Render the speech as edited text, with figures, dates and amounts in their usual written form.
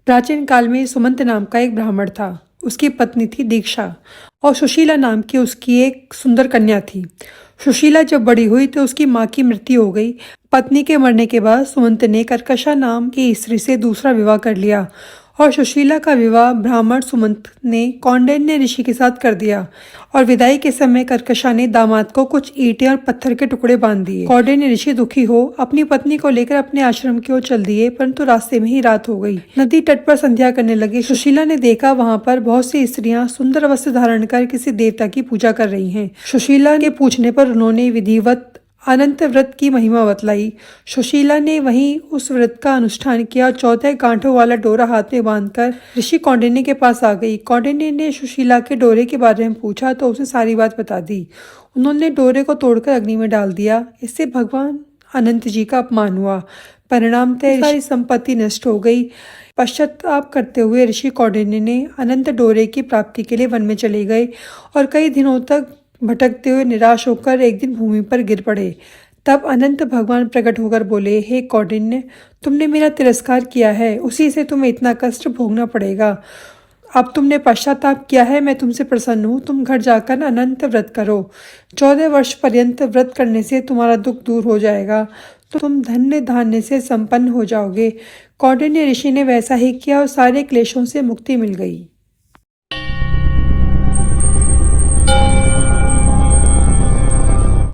प्राचीन काल में सुमंत नाम का एक ब्राह्मण था। उसकी पत्नी थी दीक्षा और सुशीला नाम की उसकी एक सुंदर कन्या थी। सुशीला जब बड़ी हुई तो उसकी माँ की मृत्यु हो गई। पत्नी के मरने के बाद सुमंत ने कर्कशा नाम की स्त्री से दूसरा विवाह कर लिया और सुशीला का विवाह ब्राह्मण सुमंत ने कौंडिन्य ऋषि के साथ कर दिया। और विदाई के समय कर्कशा ने दामाद को कुछ ईंटें और पत्थर के टुकड़े बांध दिए। कौंडिन्य ऋषि दुखी हो अपनी पत्नी को लेकर अपने आश्रम की ओर चल दिए, परंतु रास्ते में ही रात हो गई। नदी तट पर संध्या करने लगे। सुशीला ने देखा वहां पर बहुत सी स्त्रियां सुंदर वस्त्र धारण कर किसी देवता की पूजा कर रही हैं। सुशीला के पूछने पर उन्होंने विधिवत अनंत व्रत की महिमा बतलाई। सुशीला ने वहीं उस व्रत का अनुष्ठान किया। 14 गांठों वाला डोरा हाथ में बांधकर ऋषि कौंडिन्य के पास आ गई। कौंडिन्य ने सुशीला के डोरे के बारे में पूछा तो उसे सारी बात बता दी। उन्होंने डोरे को तोड़कर अग्नि में डाल दिया। इससे भगवान अनंत जी का अपमान हुआ। परिणामतः सारी संपत्ति नष्ट हो गई। पश्चाताप करते हुए ऋषि कौंडिन्य ने अनंत डोरे की प्राप्ति के लिए वन में चले गए और कई दिनों तक भटकते हुए निराश होकर एक दिन भूमि पर गिर पड़े। तब अनंत भगवान प्रकट होकर बोले, हे कौंडिन्य, तुमने मेरा तिरस्कार किया है, उसी से तुम्हें इतना कष्ट भोगना पड़ेगा। अब तुमने पश्चाताप किया है, मैं तुमसे प्रसन्न हूँ। तुम घर जाकर अनंत व्रत करो। 14 वर्ष पर्यंत व्रत करने से तुम्हारा दुख दूर हो जाएगा, तो तुम धन्य धान्य से संपन्न हो जाओगे। कौंडिन्य ऋषि ने वैसा ही किया और सारे क्लेशों से मुक्ति मिल गई।